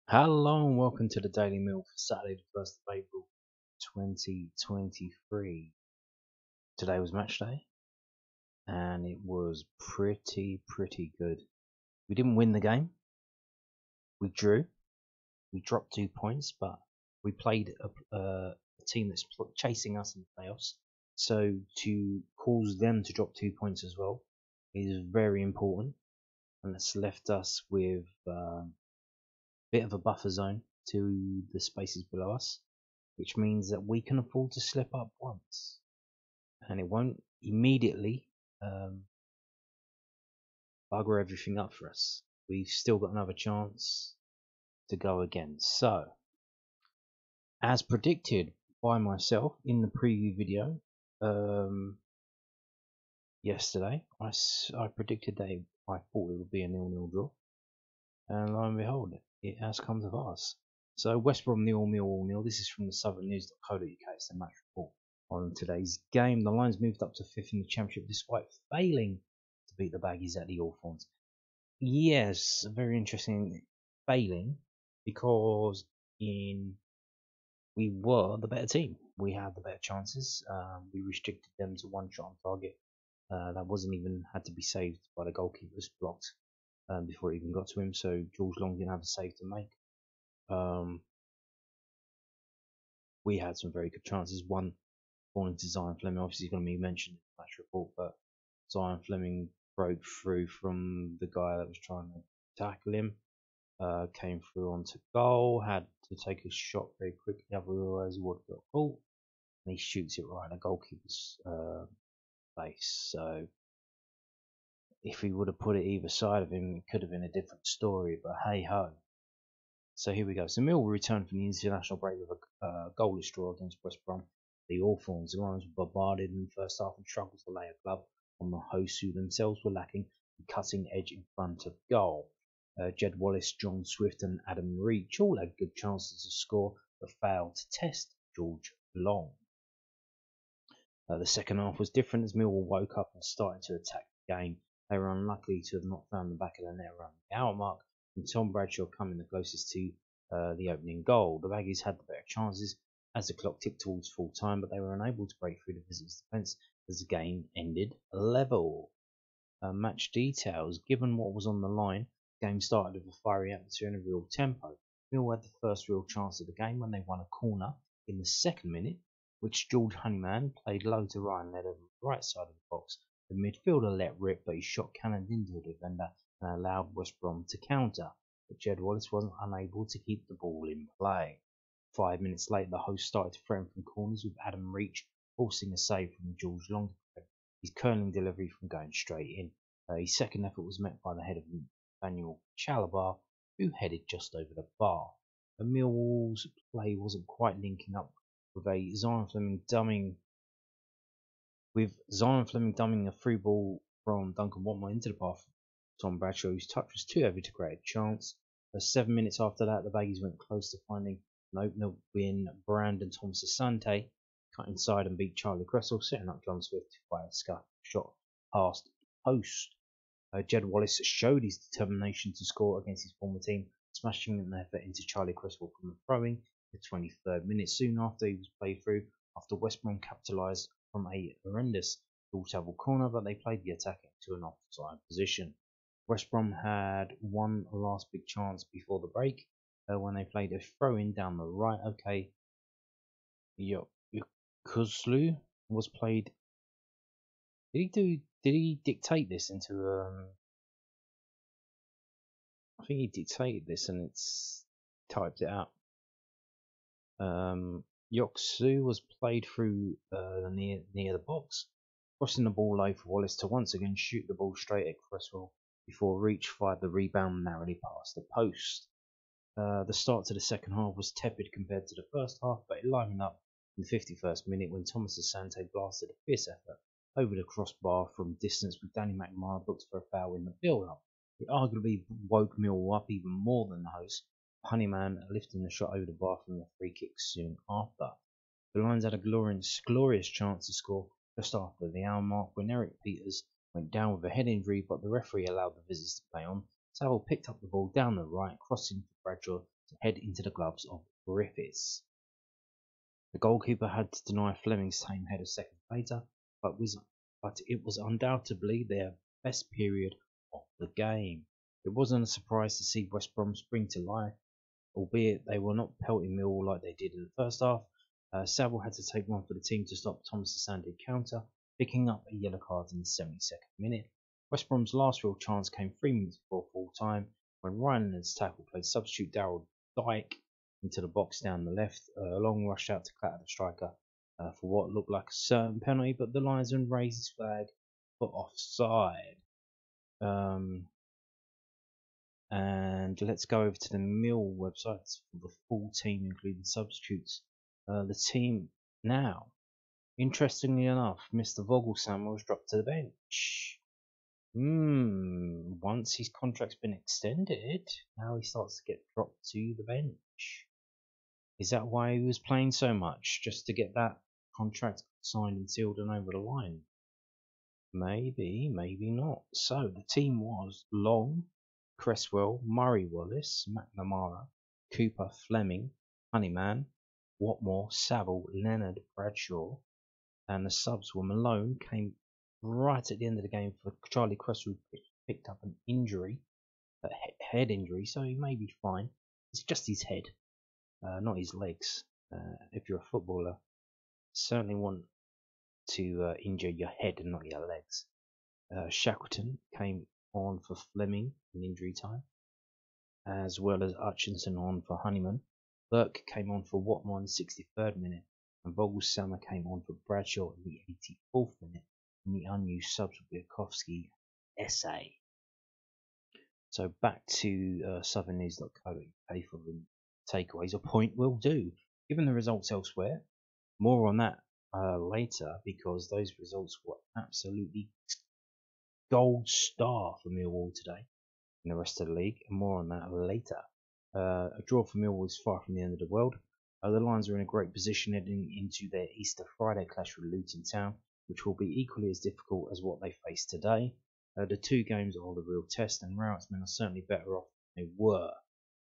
Hello and welcome to the Daily Meal for Saturday the 1st of April 2023. Today was match day and it was pretty good. We didn't win the game, we drew, we dropped 2 points, but we played a team that's chasing us in the playoffs. So to cause them to drop 2 points as well is very important, and it's left us with bit of a buffer zone to the spaces below us, which means that we can afford to slip up once, and it won't immediately bugger everything up for us. We've still got another chance to go again. So, as predicted by myself in the preview video yesterday, I predicted that I thought it would be a 0-0 draw, and lo and behold, it has come to pass. So West Brom 0-0. This is from the southernnews.co.uk. It's the match report on today's game. The Lions moved up to 5th in the Championship despite failing to beat the Baggies at the Hawthorns. Yes, very interesting failing, because we were the better team. We had the better chances. We restricted them to one shot on target. That wasn't even had to be saved by the goalkeeper's blocked before it even got to him. So George Long didn't have a save to make. We had some very good chances. One falling to Zion Fleming, obviously going to be mentioned in the match report, but Zion Fleming broke through from the guy that was trying to tackle him, came through onto goal, had to take a shot very quickly, otherwise he would have got caught, and he shoots it right in the goalkeeper's face. So if he would have put it either side of him, it could have been a different story, but hey ho. So here we go. So Millwall returned from the international break with a goalless draw against West Brom. The Hawthorns, the Lions were bombarded in the first half and struggled to lay a glove on the hosts, who themselves were lacking the cutting edge in front of goal. Jed Wallace, John Swift and Adam Reach all had good chances to score, but failed to test George Long. The second half was different as Millwall woke up and started to attack the game. They were unlucky to have not found the back of the net around the hour mark, and Tom Bradshaw coming the closest to the opening goal. The Baggies had the better chances as the clock ticked towards full time, but they were unable to break through the visitors' defence as the game ended level. Match details. Given what was on the line, the game started with a fiery atmosphere and a real tempo. Mill had the first real chance of the game when they won a corner in the second minute, which George Honeyman played low to Ryan Led on the right side of the box. The midfielder let rip, but his shot cannoned into a defender and allowed West Brom to counter, but Jed Wallace wasn't unable to keep the ball in play. 5 minutes later, the host started to threaten from corners, with Adam Reach forcing a save from George Long, his curling delivery from going straight in. His second effort was met by the head of Manuel Chalabar, who headed just over the bar. The Millwall's play wasn't quite linking up, with Zion Fleming dumbing a free ball from Duncan Watmore into the path of Tom Bradshaw, whose touch was too heavy to create a chance. 7 minutes after that, the Baggies went close to finding an opener when Brandon Thomas-Asante cut inside and beat Charlie Cresswell, setting up John Swift to fire a scuff shot past the post. Jed Wallace showed his determination to score against his former team, smashing an effort into Charlie Cresswell from the throwing the 23rd minute. Soon after, he was played through after West Brom capitalised from a horrendous double corner, but they played the attack into an offside position. West Brom had one last big chance before the break when they played a throw-in down the right. Okay, Kuzlu was played. Did he dictate this into I think he dictated this and it's typed it out. Yoksu was played through near the box, crossing the ball low for Wallace to once again shoot the ball straight at Cresswell before Reach fired the rebound narrowly past the post. The start to the second half was tepid compared to the first half, but it livened up in the 51st minute when Thomas-Asante blasted a fierce effort over the crossbar from distance, with Danny McNamara booked for a foul in the build-up. It arguably woke Millwall up even more than the host, Honeyman lifting the shot over the bar from the free kick soon after. The Lions had a glorious chance to score just after the hour mark when Eric Peters went down with a head injury, but the referee allowed the visitors to play on. Saville picked up the ball down the right, crossing for Bradshaw to head into the gloves of Griffiths. The goalkeeper had to deny Fleming's tame header seconds later, but it was undoubtedly their best period of the game. It wasn't a surprise to see West Brom spring to life, albeit they were not pelting Millwall like they did in the first half. Saville had to take one for the team to stop Thomas' Sandy counter, picking up a yellow card in the 72nd minute. West Brom's last real chance came 3 minutes before full time when Ryan Leonard's tackle played substitute Daryl Dyke into the box down the left. Long rushed out to clatter the striker for what looked like a certain penalty, but the linesman raised his flag for offside. And let's go over to the Mill website for the full team, including substitutes. The team now, interestingly enough, Mr. Vogelsam was dropped to the bench. Once his contract's been extended, now he starts to get dropped to the bench. Is that why he was playing so much? Just to get that contract signed and sealed and over the line? Maybe, maybe not. So the team was Long, Cresswell, Murray Wallace, McNamara, Cooper, Fleming, Honeyman, Watmore, Saville, Leonard, Bradshaw, and the subs were Malone, came right at the end of the game for Charlie Cresswell, who picked up an injury, a head injury, so he may be fine. It's just his head, not his legs. If you're a footballer, certainly want to injure your head and not your legs. Shackleton came on for Fleming in injury time, as well as Hutchinson on for Honeyman. Burke came on for Watmore in the 63rd minute, and Vogelsama came on for Bradshaw in the 84th minute, and the unused subs were Biakovsky and SA. So back to southernnews.co.uk for the takeaways. A point will do. Given the results elsewhere, more on that later, because those results were absolutely gold star for Millwall today in the rest of the league, and more on that later. A draw for Millwall is far from the end of the world. The Lions are in a great position heading into their Easter Friday clash with Luton Town, which will be equally as difficult as what they face today. The two games are the real test, and Rowett's men are certainly better off than they were.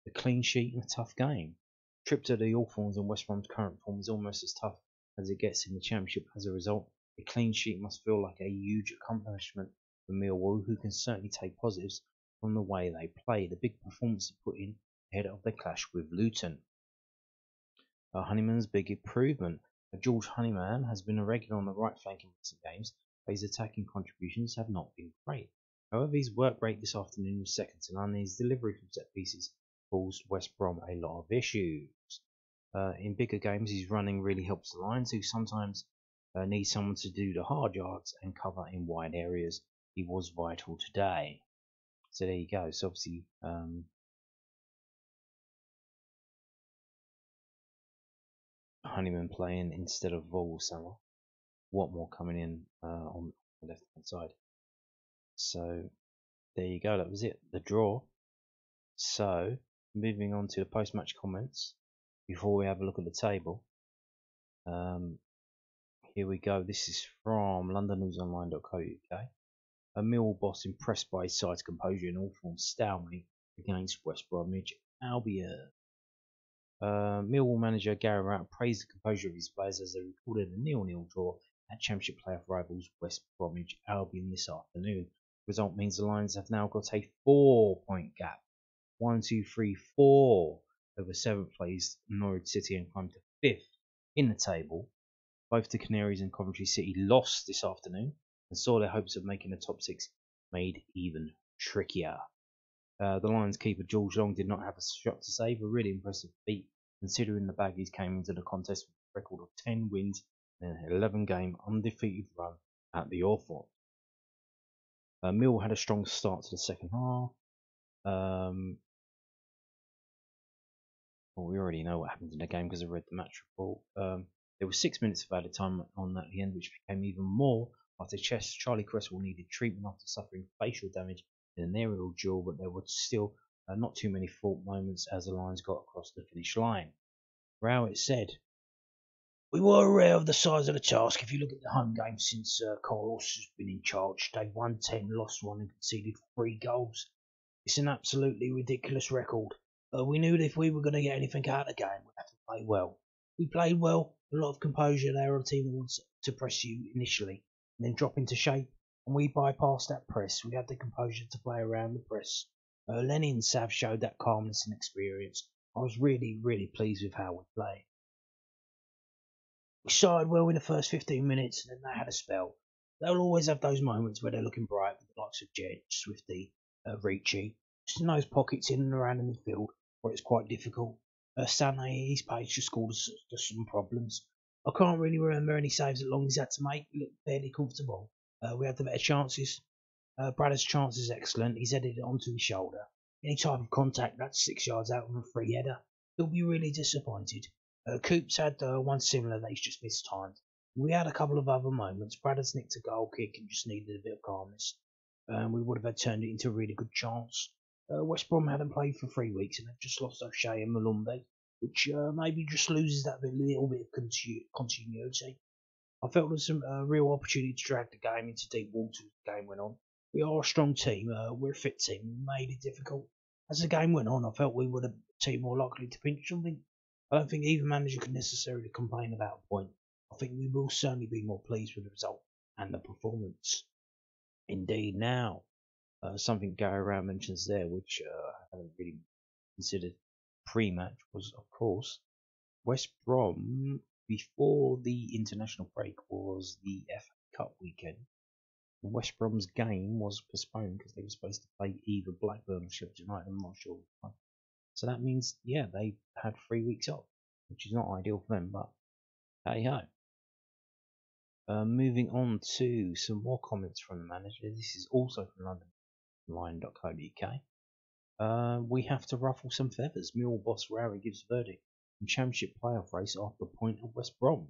A clean sheet and a tough game. Trip to the Hawthorns and West Brom's current form is almost as tough as it gets in the Championship. As a result, a clean sheet must feel like a huge accomplishment for Millwall, who can certainly take positives from the way they play. The big performance they put in ahead of the clash with Luton. Honeyman's big improvement. George Honeyman has been a regular on the right flank in recent games, but his attacking contributions have not been great. However, his work rate this afternoon was second to none, and his delivery from set pieces caused West Brom a lot of issues. In bigger games, his running really helps the Lions, who sometimes need someone to do the hard yards and cover in wide areas. He was vital today. So there you go. So obviously, Honeyman playing instead of Vogelsama. Watmore coming in on the left hand side. So there you go. That was it. The draw. So moving on to the post match comments before we have a look at the table. Here we go. This is from londonnewsonline.co.uk. A Millwall boss impressed by his side's composure in all forms stalemate against West Bromwich Albion. Millwall manager Gary Rowett praised the composure of his players as they recorded a 0-0 draw at Championship playoff rivals West Bromwich Albion this afternoon. The result means the Lions have now got a 4-point gap. 1, 2, 3, 4 over 7th place Norwich City and climbed to 5th in the table. Both the Canaries and Coventry City lost this afternoon and saw their hopes of making the top 6 made even trickier. The Lions keeper George Long did not have a shot to save, a really impressive feat considering the Baggies came into the contest with a record of 10 wins and an 11-game undefeated run at the Hawthorns. Mill had a strong start to the second half. Well, we already know what happened in the game because I read the match report. There was 6 minutes of added time on at the end, which became even more after Charlie Cresswell needed treatment after suffering facial damage in an aerial duel, but there were still not too many fault moments as the Lions got across the finish line. Rowett said, "We were aware of the size of the task. If you look at the home game since Carlos has been in charge, they've won 10, lost 1 and conceded 3 goals. It's an absolutely ridiculous record. We knew that if we were going to get anything out of the game, we'd have to play well. We played well, a lot of composure. They were a team that wants to press you initially and then drop into shape, and we bypassed that press. We had the composure to play around the press. Lenny and Sav showed that calmness and experience. I was really, really pleased with how we played. We started well in the first 15 minutes, and then they had a spell. They'll always have those moments where they're looking bright with the likes of Jed, Swifty, Ricci, just in those pockets in and around the midfield where it's quite difficult. Sané, his pace just caused us some problems. I can't really remember any saves that Longy's had to make. We looked fairly comfortable. We had the better chances. Bradder's chance is excellent. He's headed it onto his shoulder. Any type of contact, that's 6 yards out of a free header. He'll be really disappointed. Coops had one similar that he's just mistimed. We had a couple of other moments. Bradder's nicked a goal kick and just needed a bit of calmness. We would have had turned it into a really good chance. West Brom hadn't played for 3 weeks and they've just lost O'Shea and Malumbi, which maybe just loses that little bit of continuity. I felt there was some real opportunity to drag the game into deep water as the game went on. We are a strong team. We're a fit team. We made it difficult. As the game went on, I felt we were the team more likely to pinch something. I don't think either manager could necessarily complain about a point. I think we will certainly be more pleased with the result and the performance. Indeed, now, something Gary Rowett mentions there, which I haven't really considered pre-match, was, of course, West Brom, before the international break, was the FA Cup weekend. West Brom's game was postponed because they were supposed to play either Blackburn or Sheffield United, I'm not sure. So that means, yeah, they had 3 weeks off, which is not ideal for them, but hey ho. Moving on to some more comments from the manager. This is also from londonline.co.uk. We have to ruffle some feathers. Millwall boss Rowett gives verdict in championship playoff race after a point at West Brom.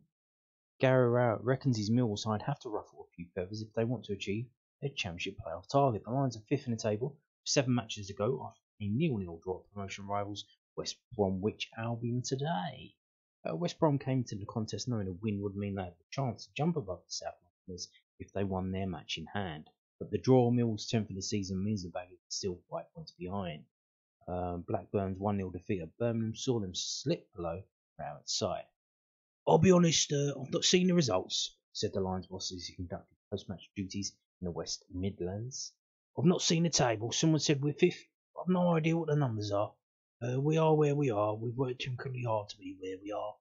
Gary Rowett reckons his Millwall side have to ruffle a few feathers if they want to achieve their championship playoff target. The Lions are fifth in the table, with 7 matches to go after a 0-0 draw at promotion rivals West Bromwich Albion today. West Brom came to the contest knowing a win would mean they had the chance to jump above the South Londoners if they won their match in hand. But the draw, Millwall's 10th of the season, means the Baggies are still 5 points behind. Blackburn's 1-0 defeat at Birmingham saw them slip below Rowett's side. I'll be honest, I've not seen the results, said the Lions boss as he conducted post-match duties in the West Midlands. I've not seen the table. Someone said we're fifth. I've no idea what the numbers are. We are where we are. We've worked incredibly hard to be where we are.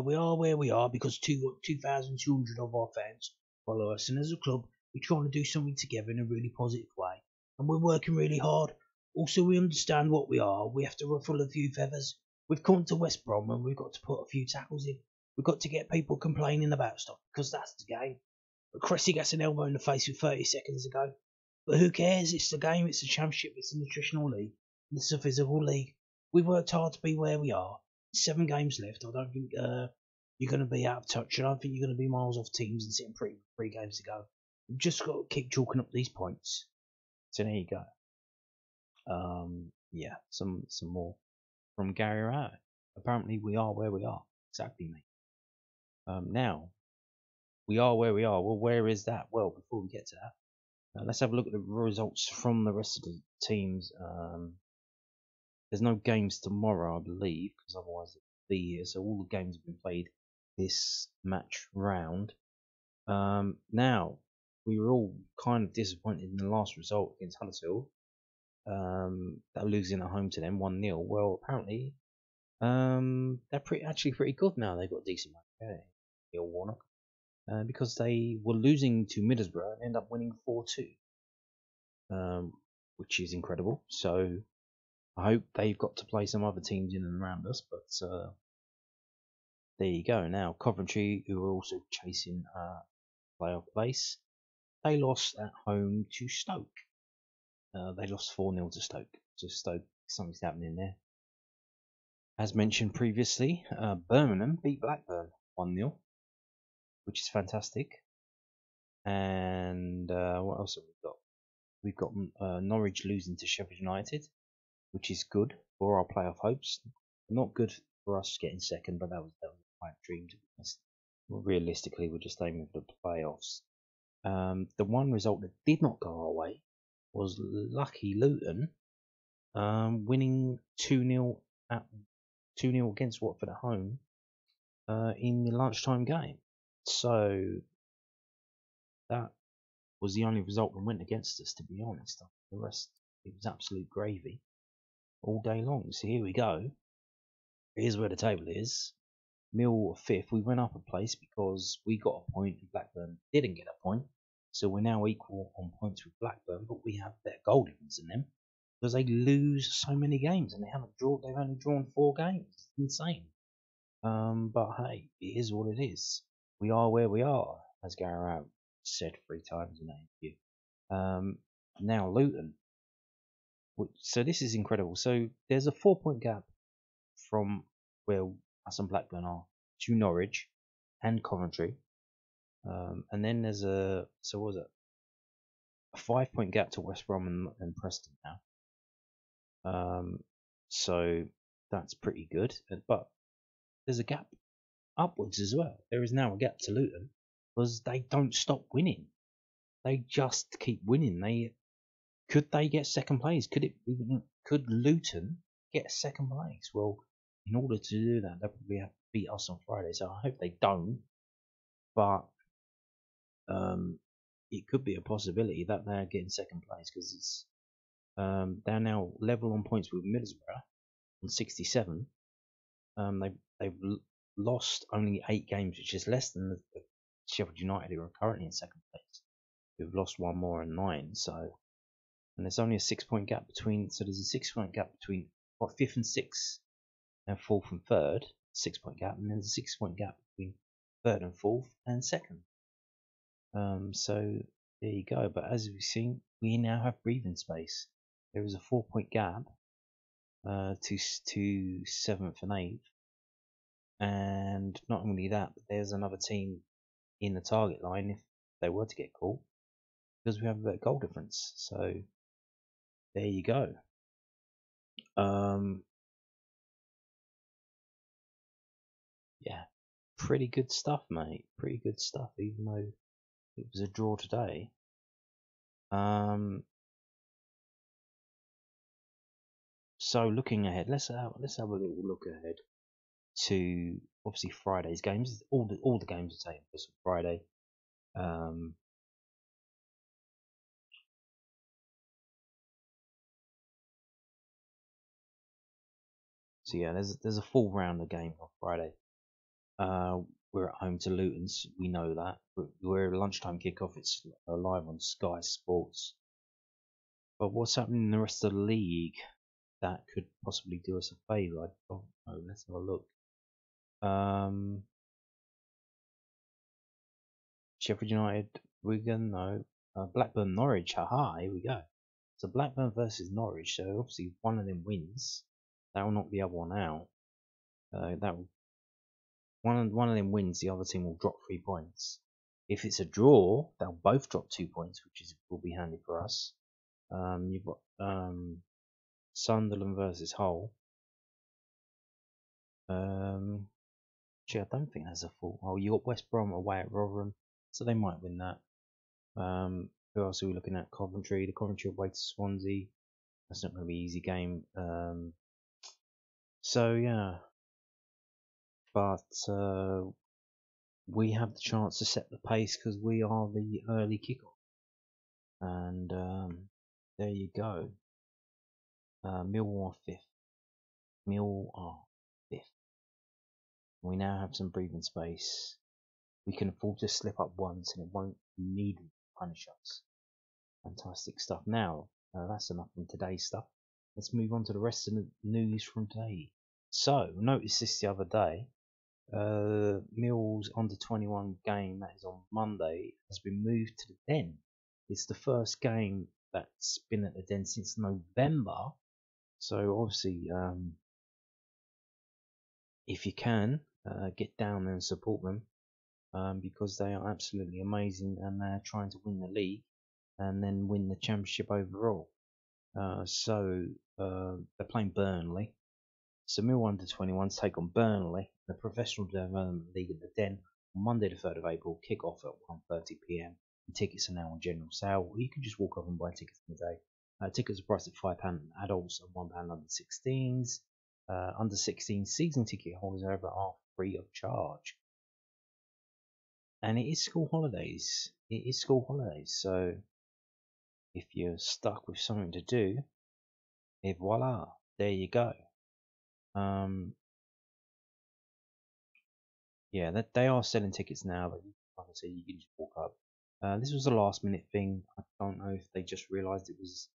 We are where we are because 2,200 of our fans follow us, and as a club, we're trying to do something together in a really positive way, and we're working really hard. Also, we understand what we are. We have to ruffle a few feathers. We've come to West Brom and we've got to put a few tackles in. We've got to get people complaining about stuff because that's the game. But Cressy gets an elbow in the face with 30 seconds ago. But who cares? It's the game, it's the championship, it's a nutritional league, it's a physical league. We've worked hard to be where we are. 7 games left. I don't think you're going to be out of touch. I don't think you're going to be miles off teams and sitting pretty 3 games to go. We've just got to keep chalking up these points. So there you go. Yeah, some more from Gary Rowett. Apparently we are where we are. Exactly, mate. Now, we are where we are. Well, where is that? Well, before we get to that, let's have a look at the results from the rest of the teams. There's no games tomorrow, I believe, because otherwise it'd be here. So all the games have been played this match round. Now, we were all kind of disappointed in the last result against Huddersfield. They're losing at home to them 1-0. Well, apparently, they're actually pretty good now. They've got a decent match. Neil Warnock. Because they were losing to Middlesbrough and ended up winning 4-2, which is incredible. So I hope they've got to play some other teams in and around us. But there you go. Now Coventry, who are also chasing playoff place, they lost at home to Stoke. They lost 4-0 to Stoke. So Stoke, something's happening there. As mentioned previously, Birmingham beat Blackburn 1-0, which is fantastic. And what else have we got? We've got Norwich losing to Sheffield United, which is good for our playoff hopes. Not good for us getting second, but that was a pipe dream to be honest. Well, realistically, we're just aiming for the playoffs. The one result that did not go our way was lucky Luton winning 2-0 at 2-0 against Watford at home in the lunchtime game. So that was the only result that went against us, to be honest. The rest, it was absolute gravy all day long. So here we go. Here's where the table is. Mill 5th. We went up a place because we got a point and Blackburn didn't get a point. So we're now equal on points with Blackburn, but we have better goal difference than them because they lose so many games and they've only drawn 4 games. It's insane. But hey, it is what it is. We are where we are, as Garrett said 3 times in that interview. Now Luton. So this is incredible. So there's a 4-point gap from where us and Blackburn are to Norwich and Coventry. And then there's a 5-point gap to West Brom and Preston now. So that's pretty good. But there's a gap upwards as well. There is now a gap to Luton because they don't stop winning. They just keep winning. Could they get second place? Could Luton get second place? Well, in order to do that, they'll probably have to beat us on Friday. So I hope they don't. But it could be a possibility that they're getting second place because it's they're now level on points with Middlesbrough on 67. They've lost only 8 games, which is less than the Sheffield United, who are currently in second place. Who've lost 1 more and 9. So, and there's only a 6-point gap between. So there's a 6-point gap between 5th and 6th, and 4th and 3rd. 6-point gap, and there's a 6-point gap between 3rd and 4th and 2nd. So there you go. But as we've seen, we now have breathing space. There is a 4-point gap to 7th and 8th, and not only that, but there's another team in the target line if they were to get caught, because we have a better goal difference. So there you go. Yeah, pretty good stuff, mate. Pretty good stuff, even though it was a draw today. So looking ahead, let's have a little look ahead to obviously Friday's games. All the games are taking place on Friday. So yeah, there's a full round of game on Friday. We're at home to Luton's. We know that. We're a lunchtime kickoff. It's live on Sky Sports. But what's happening in the rest of the league that could possibly do us a favour? I don't know. Let's have a look. Sheffield United, Wigan, no. Blackburn, Norwich. Haha, here we go. So Blackburn versus Norwich. So obviously if one of them wins, that will knock the other one out. That will, one of them wins, the other team will drop 3 points. If it's a draw, they'll both drop 2 points, which will be handy for us. You've got Sunderland versus Hull. Gee, I don't think that's a full. Oh, you got West Brom away at Rotherham, so they might win that. Who else are we looking at? Coventry. The Coventry away to Swansea. That's not going to be an easy game. So yeah, but we have the chance to set the pace because we are the early kickoff, and there you go. Millwall 5th. Millwall 5th. We now have some breathing space. We can afford to slip up once and it won't immediately punish us. Fantastic stuff. Now, that's enough from today's stuff. Let's move on to the rest of the news from today. So, noticed this the other day. Mill's under 21 game that is on Monday has been moved to the Den. It's the first game that's been at the Den since November. So obviously, if you can, get down there and support them, because they are absolutely amazing and they're trying to win the league and then win the championship overall. So they're playing Burnley. So Mill under 21s take on Burnley, the Professional Development League at the Den, on Monday the 3rd of April, kick off at 1:30 p.m. And tickets are now on general sale, or you can just walk up and buy tickets on the day. Tickets are priced at £5 adults and £1 under 16s. Under 16 season ticket holders, however, are free of charge. And it is school holidays. It is school holidays, so if you're stuck with something to do, voila, there you go. Yeah, they are selling tickets now, but like I said, you can just walk up. This was a last minute thing. I don't know if they just realised it was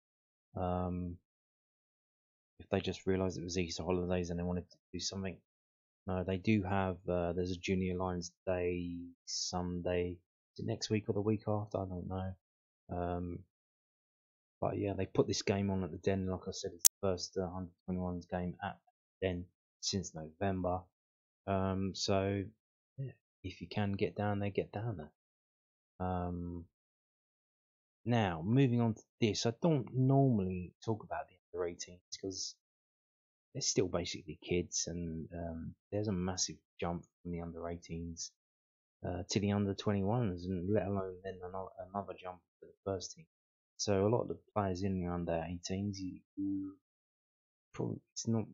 Easter holidays and they wanted to do something. No, they do have. There's a Junior Lions Day Sunday. Is it next week or the week after? I don't know. But yeah, they put this game on at the Den. Like I said, it's the first 121s game at the Den since November. So yeah, if you can get down there, get down there. Now moving on to this, I don't normally talk about the under 18s because they're still basically kids, and there's a massive jump from the under 18s to the under 21s, and let alone then another jump to the first team. So a lot of the players in the under 18s, you probably, it's not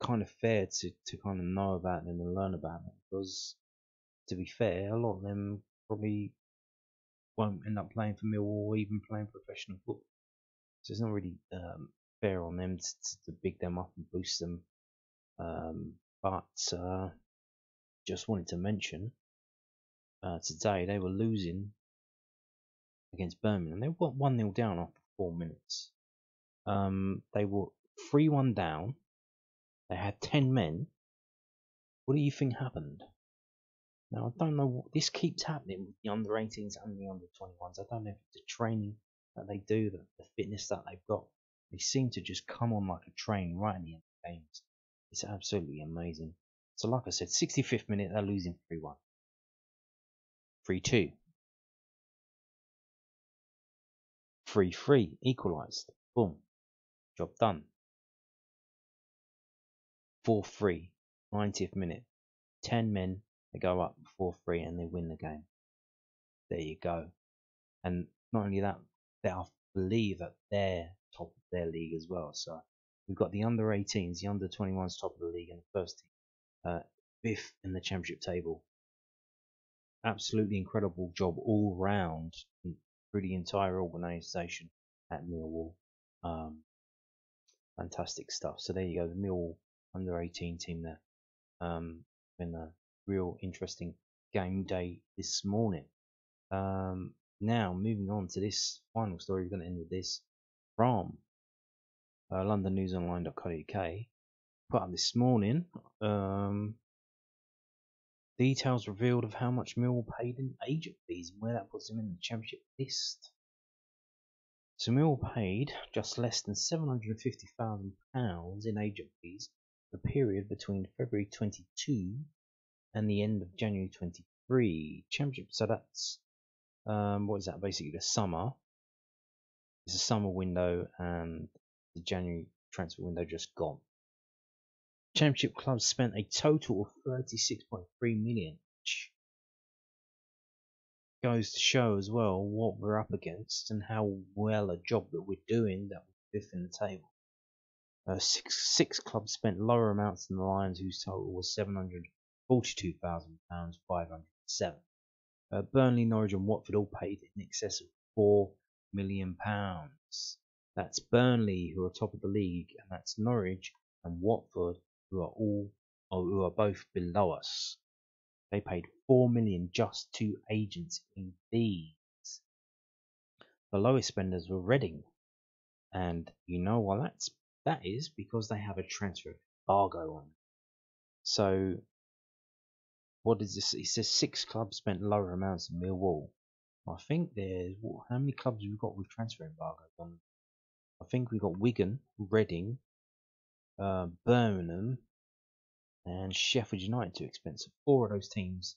kind of fair to kind of know about them and learn about them, because to be fair, a lot of them probably won't end up playing for Millwall or even playing professional football. So it's not really fair on them to big them up and boost them. But just wanted to mention today they were losing against Birmingham. They were 1-0 down after 4 minutes. They were 3-1 down. They had 10 men. What do you think happened? Now, I don't know what this keeps happening with the under 18s and the under 21s. I don't know if it's the training that they do, the fitness that they've got. They seem to just come on like a train right at the end of games. It's absolutely amazing. So, like I said, 65th minute, they're losing 3-1. 3-2. 3-3, equalised. Boom. Job done. 4-3, 90th minute. 10 men, they go up 4-3 and they win the game. There you go. And not only that, I believe that they're top of their league as well. So we've got the under 18s, the under 21s top of the league, and the first team, fifth in the championship table. Absolutely incredible job all round through the entire organisation at Millwall. Fantastic stuff. So there you go, the Millwall under 18 team there. Been a real interesting game day this morning. Now, moving on to this final story, we're going to end with this from londonnewsonline.co.uk. Put up this morning, details revealed of how much Millwall paid in agent fees and where that puts them in the championship list. So Millwall paid just less than £750,000 in agent fees for the period between February 22 and the end of January 23 championship. So that's what is that? Basically, the summer. It's a summer window, and the January transfer window just gone. Championship clubs spent a total of 36.3 million, which goes to show as well what we're up against and how well a job that we're doing that we're fifth in the table. Six clubs spent lower amounts than the Lions, whose total was £742,000, 507. Burnley, Norwich, and Watford all paid in excess of £4 million. That's Burnley, who are top of the league, and that's Norwich and Watford, who are both below us. They paid £4 million just to agents in fees. The lowest spenders were Reading, and you know why that is because they have a transfer embargo on. So what is this? It says 6 clubs spent lower amounts than Millwall. I think there's how many clubs we've got with transfer embargoes on? I think we've got Wigan, Reading, Birmingham, and Sheffield United too expensive. 4 of those teams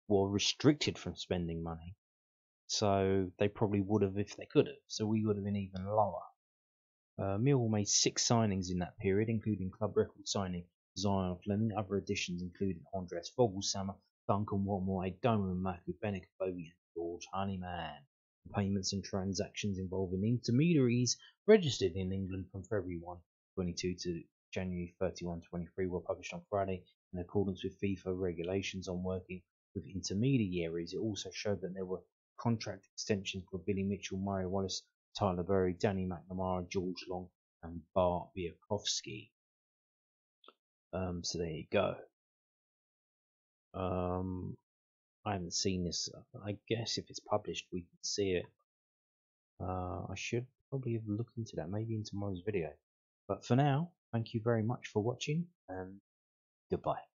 were restricted from spending money, so they probably would have if they could have. So we would have been even lower. Millwall made 6 signings in that period, including club record signing Zion Fleming. Other additions included Andreas Vogelsammer, Duncan Watmore, Doman Maku, Benik Bogie, and George Honeyman. Payments and transactions involving intermediaries registered in England from February 1, 22 to January 31, 23 were published on Friday in accordance with FIFA regulations on working with intermediaries. It also showed that there were contract extensions for Billy Mitchell, Murray Wallace, Tyler Berry, Danny McNamara, George Long, and Bart Biakowski. So there you go. I haven't seen this. I guess if it's published, we can see it. I should probably have looked into that, maybe in tomorrow's video. But for now, thank you very much for watching, and goodbye.